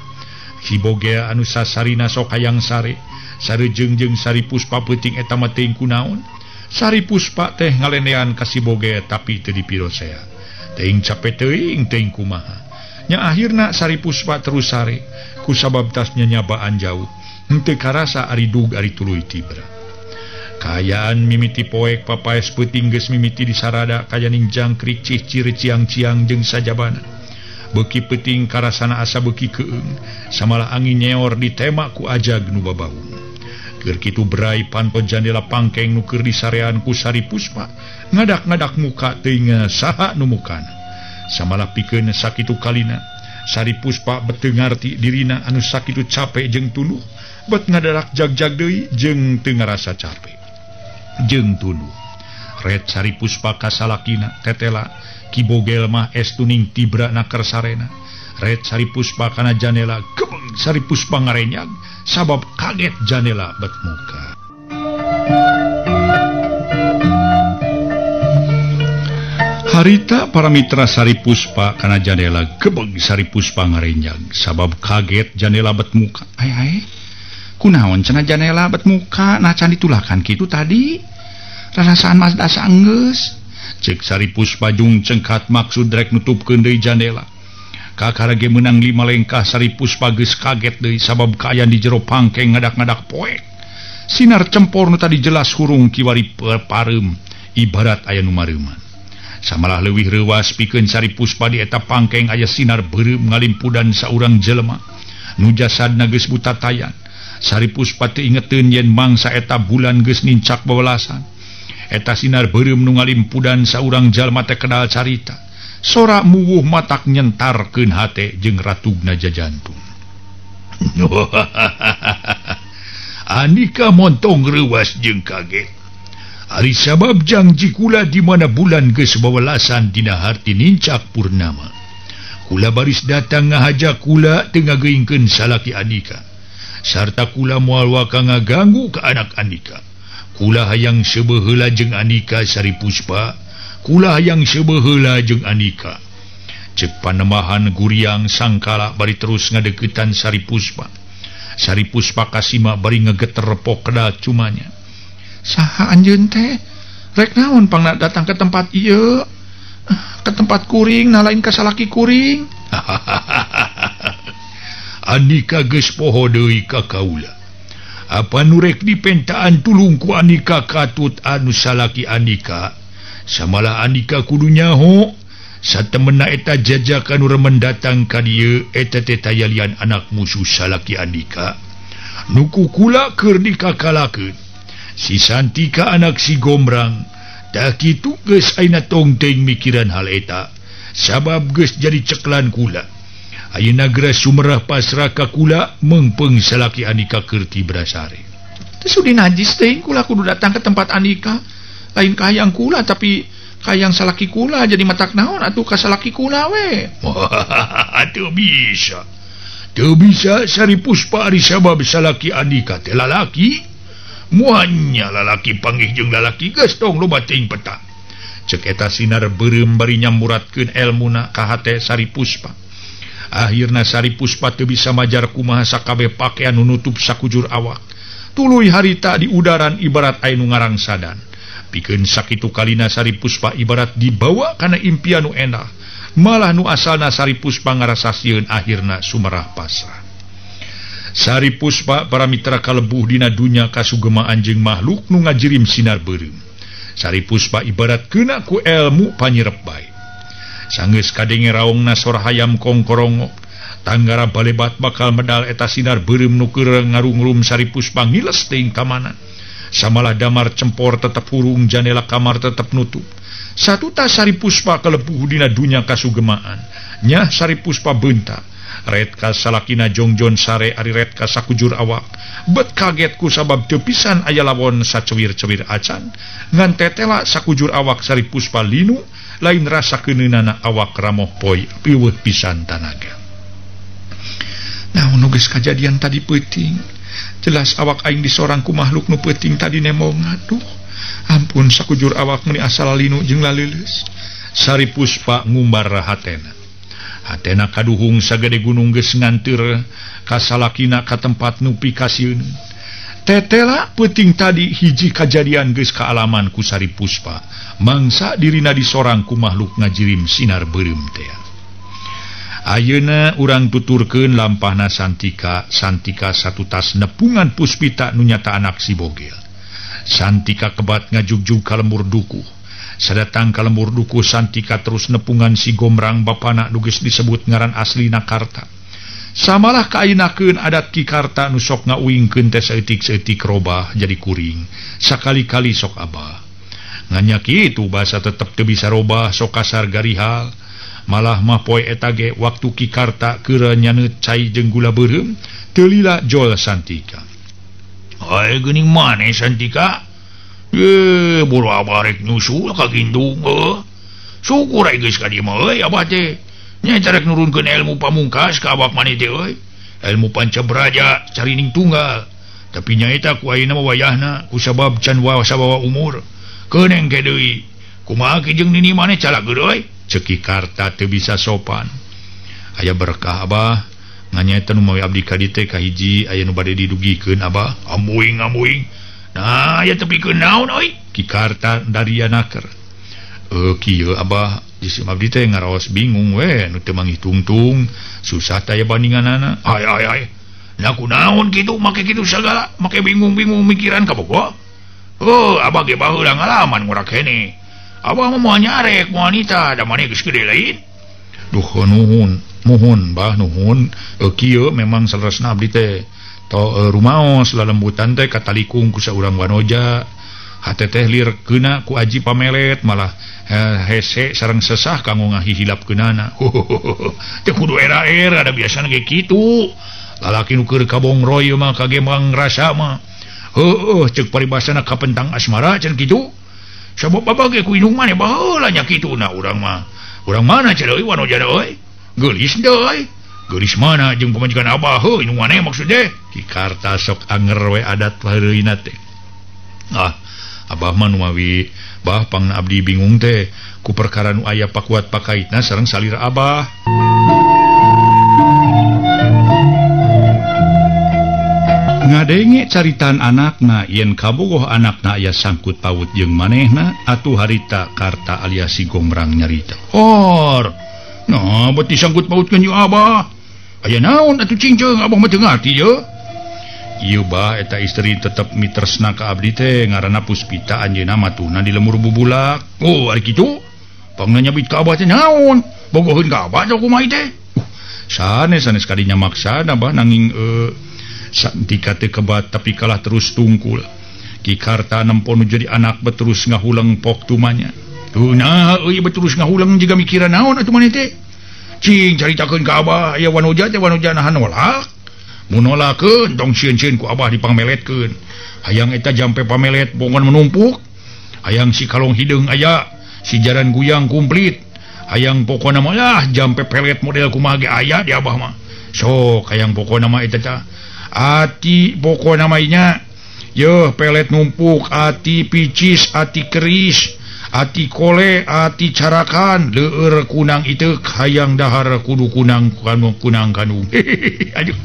Ki Boga anu sasarina sok hayang sare, sarejeung jeung Sari Puspa peuting eta mah teuing kunaon. Sari Puspa teh ngalendean ka si Boga tapi teu dipirosea. Teuing cape teuing kumaha. Nya akhirna Sari Puspa terus sare kusabab tas nyenyabaan jauh. Henteu karasa ari dug ari tuluy tibra. Kayaan mimiti poek papaes peuting geus mimiti disarada kayaning jangkrik cicir ciang-ciang jeung sajabana. Beuki peuting karasana asa beuki keueung, samalah angin nyeor ditema ku ajag nu babaung. Keur kitu berai panto jandela pangkeng nu keur disarean ku Sari Puspa, ngadak-ngadak muka teuing saha nu mukana. Samalah pikeun sakitu kalina, Sari Puspa beteu ngarti dirina anu sakitu capek jeung tuluh. Bet ngadarak jag-jag deui jeung teu ngarasa capek jeung tuluh. Red Sari Puspa ka salakina tetela Ki Bogel mah estuning tibra na kersarena. Red Sari Puspa kana janela gebeng Sari Puspa ngarenyag sabab kaget janela bet muka. Harita para mitra Sari Puspa kana janela gebeng Sari Puspa ngarenyag sabab kaget janela bet muka. Ai kunaon cenah janela bet muka nah can ditulakan kitu tadi. Rarasaan mas dasa enggeus. Cek Sari Puspa jung cengkat maksud rek nutupkeun deui janela. Kakarage meunang 5 lengkah Sari Puspa geus kaget deui sabab kaayaan di jero pangkeng ngadak-ngadak poek. sinar cempor nu tadi jelas hurung kiwari parem ibarat aya nu mareman. Samalah leuwih reuwas pikeun Sari Puspa di eta pangkeng aya sinar beureum ngalimpudan saurang jelema nu jasadna geus buta tayan. Sari Puspa teu ingeteun yen mangsa eta bulan geus nincak babalasan. Eta sinar beureum nu ngalimpudan saurang jalma teh kedal carita. Sora muwuh matak nyentarkeun hate jeung ratugna jajantung. Andika montong reuwas jeung kaget. Ari sabab janji kula di mana bulan geus babalasan dina harti nincak purnama. Kula baris datang ngahaja kula teu ngageuingkeun salaki Andika. Sarta kula moal waka ngaganggu ka anak Andika. Kula hayang seubeuh heula jeung Andika Sari Puspa. Kula hayang seubeuh heula jeung Andika. Cek panemahan guriang sangkala bari terus ngadeuketan Sari Puspa. Sari Puspa kasima bari ngegeter pok kedal cumanya. Saha anjeun teh? Rek naon pangna datang ke tempat ieu? Ke tempat kuring nalain ka salaki kuring. Andika geus poho deui ka kaula. Apa nu rek dipentaan tulung ku Andika katut anu salaki Andika? Samalah Andika kudu nyaho. Satemena eta jajakan remen datang ka dieu eta teh tayalian anak musuh salaki Andika. Nuku kula keur dikakalakeun. Si Santika anak si Gombrang tak kitu geus ayeuna tongteng mikiran hal eta. Sabab geus jadi ceklan kula. Ayeuna geus sumerah pasrah ka kula mengpeung salaki Andika keur ti Brasari. Teu sudi najis teh kula kudu datang ke tempat Andika. Lain kahayang kula tapi kayang salaki kula jadi matak naon atuh ka salaki kula we. Teu bisa. Teu bisa Sari Puspa ari sabab salaki Andika teh lalaki. Muanya lalaki panggih jeung lalaki geus tong loba teuing peta. Cek eta sinar beureum bari nyamuratkeun elmuna ka hate Sari Puspa. Akhirna Sari Puspa teu bisa majar kumaha sakabeh pakean nu nutup sakujur awak. Tuluy harita di udaran ibarat aya nu ngarangsadan. Pikeun sakitu kalina Sari Puspa ibarat dibawa kana impian nu endah. Malah nu asalna Sari Puspa ngarasasieun akhirna sumerah pasrah. Sari Puspa para mitra kalebuh dina dunya kasugemaan jeung makhluk nu ngajirim sinar beureum. Sari Puspa ibarat keuna ku elmu panyirep bae. Sanggeus kadenge raongna sora hayam kongkorongo, tanggara balebat bakal medal eta sinar beureum nu keur ngarungrum Sari Puspa ngiles teuing ka mana. Samalah damar cempor tetep hurung, jandela kamar tetep nutup. Satuta Sari Puspa kalebuh dina dunya kasugemaan. Nyah Sari Puspa beuntak. Ret ka salakina jongjon sare ari ret ka sakujur awak. Bet kaget ku sabab teu pisan aya lawon sacewir-cewir acan. Ngan tetela sakujur awak Sari Puspa linu, lain rasa keuneunan awak ramoh poe piweuh pisan tanaga. Naon nu geus kajadian tadi peuting? Jelas awak aing disorang ku makhluk nu peuting tadi nemong. Aduh, ampun sakujur awak meuni asal linu jeung laleuleus. Sari Puspa ngumbar hatena. Hatena kaduhung sagede gunung geus nganteur ka salakina ka tempat nu pikasieun. Tetela peuting tadi hiji kajadian geus kaalaman ku Sari Puspa. Mangsa dirina disorang ku makhluk ngajirim sinar beureum teh. Ayeuna urang tuturkeun lampahna Santika. Santika satu tas nepungan Puspita nu nyata anak si Bogel. Santika kebat ngajugjug ka lembur dukuh. Sadatang ka lembur dukuh Santika terus nepungan si Gombrang bapana nu geus disebut ngaran aslina Karta. Samalah kaayeunakeun adat Ki Karta nu sok ngauingkeun teh saeutik-saeutik robah jadi kuring. Sakali-kali sok abah. Nganya kitu basa tetep teu bisa robah sok kasar garihal. Malah mah poe eta ge waktu Ki Karta keur nyaneut cai jeung gula beureum teu lila jol Santika. Hae geuning maneh Santika? Buru abah rek nyusul ka gindung. Syukur aya geus ka dieu mah euy abah teh. Nya carek nurunkeun ilmu pamungkas ka abah maneh teh euy. Ilmu Pancabraja carining tunggal. Tapi nya eta ku ayeuna mah wayahna kusabab can sabawa umur. Keuneng ke deui. Kumaha ki jeung nini maneh calak euy? Cek Ki Karta teu bisa sopan. Aya berkah abah, nganya nu mawi abdi ka dieu teh kahiji aya nu bade didugikeun abah. Amuing. Nah, aya tepikeun naon euy? Ki Karta darianaker. Kieu abah, jisim abdi teh ngaraos bingung we nu teu manggih tungtung, susah teh aya bandinganana. Ai. Nah kunaon gitu make gitu segala make bingung-bingung mikiran kabogoh. Abah ge baheula ngalaman ngurak hene. Abah mau nyarek wanita da maneh geus gede lain. Duh nuhun bah nuhun. Kieu memang salerasna abdi teh to rumaos lalembutan teh katalikung ku saurang wanoja. Hate teh lir keuna ku aji pamelet malah hese sareng sesah kanggo ngahihilap keunana. Teh kudu era-era da biasana ge kitu. Lalaki nu keur kabongroy mah kage mang rasa mah. Cek paribasana kapentang asmara can kitu. Sabab babag ge ku indung maneh baheula nya kituna urang mah. Urang mana cenah euy wanojana euy? Geulis deui. Geulis mana jeung pamajikan abah heuh indung maneh maksudna? Ki karta sok anger we adat paheureuina teh. Abah mah nu mawi bah pangna abdi bingung teh ku perkara nu aya pakuat pakaitna sareng salira abah. Ngadenge caritan anakna yen kabogoh anakna aya sangkut paut jeung manehna atuh harita karta alias si Gombrang nyarita. Nah beuti sangkut pautkeun ieu abah. Aya naon atuh cingceung abah mah teu ngarti ye. Ieu bah eta istri tetep mitresna ka abdi teh ngaranna Puspita anjeunna matuna di lemur bubulak. Ari kitu. Pangna nyabit ka abah teh naon? Bogoheun ka abah teh kumaha teh? Sanes kadinya maksana bah nanging santika teu kebat tapi kalah terus tungkul. Ki karta nempon jadi anak beterus ngahulang pok tumanya. Nah euy beterus ngahulang jiga mikiran naon atuh maneh teh? Cing caritakeun ka abah aya wanoja nahan nolak. Mun nolakeun tong sieun-sieun ku abah dipangmeletkeun. Hayang eta jampe pamelet bongon menumpuk. Hayang si kalong hideung aya, si jaran guyang komplit. Hayang pokona mah lah jampe pelet model kumaha ge aya di abah mah. Sok hayang pokona mah eta teh. Ati pokona mah nya yeuh pelet numpuk, ati picis, ati keris, ati kole, ati carakan, leueur kunang iteuk hayang dahar kudu kunang kanung. Aduh.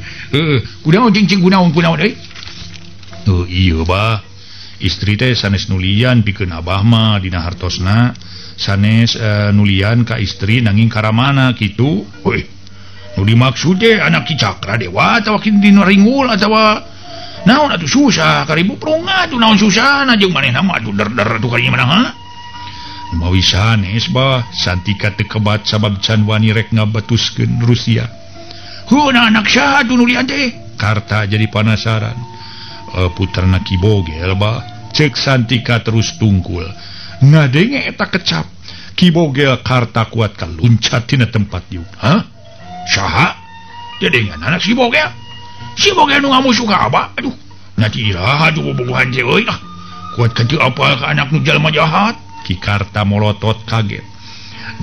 Kunaon cing kunaon euy. Ieu bah. Istri teh sanes nulian pikeun abah mah dina hartosna, sanes nulian ka istri nanging karamana kitu. Nu dimaksud teh anak Ki Cakra Dewa atawa Ki dina ringul atawa naon atuh susah karibu prunga atuh naon susahna jeung manehna mah atuh der-der atuh kali mana ha. Mawi sanes bah santika teu kebat sabab can wani rek ngabatuskeun Rusia. Heuna anak saha atuh nulian teh? Karta jadi penasaran. Puterna Ki Bogel bah cek santika terus tungkul. Ngadenge eta kecap Ki Bogel karta kuat kaluncat tina tempat diuk. Hah? Saha? Dedengan anak si Bogel. Si Bogel nu ngamusuh ka abah. Aduh, nanti iraha tuh bobogohan teh euy. Kuat ka teu apal ka anak nu jalma jahat. Ki karta molotot kaget.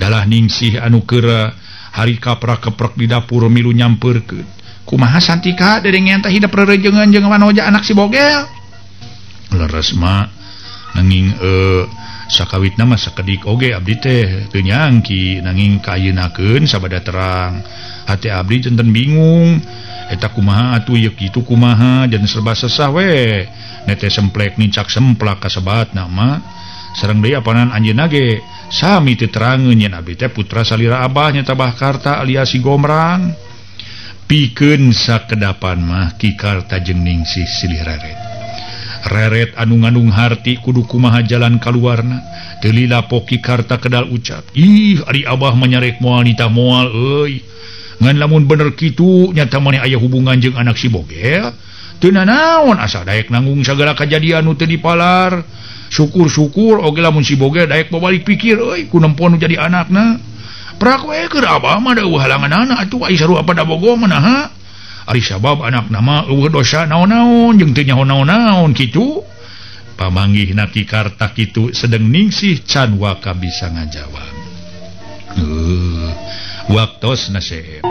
Dalah ningsih anu keur hari kaprak-keprek di dapur milu nyampeurkeun. Kumaha santika dedengan teh hidup rerejengan jeung wanoja anak si Bogel? Leres mah nanging sakawitna mah sakedik oge abdi teh teu nyangki nanging kaayeunakeun sabada terang. Hati abdi janten bingung eta kumaha atuh ieu kitu kumaha jan serba sesah we. Nete semplek nincak semplak kasebatna mah sareng deui apanan anjeunna ge sami teu terangeun yen abdi teh putra salira abah nya Tabah Karta alias si Gombrang. Pikeun sakedapan mah Ki Karta jeung Ningsih silih Reret anu ngandung harti kudu kumaha jalan kaluarna. Teu lila Ki Karta kedal ucap, "Ih, ari abah menyarek wanita moal euy. Ngan lamun bener kitu nyata maneh aya hubungan jeung anak si Bogel. Teu naon asa daek nanggung sagala kajadian nu teu dipalar. Syukur-syukur oge lamun si Bogel daek babalik pikir euy ku nempon jadi anakna. Prak we keur abah mah da eueuh halanganana atuh ai saru apa da bogoh manaha. Ari sabab anakna mah eueuh dosa naon-naon jeung teu nyaho naon-naon kitu." Pamanggihna Ki Karta kitu sedeng Ningsih can waka bisa ngajawab. Waktos nasib.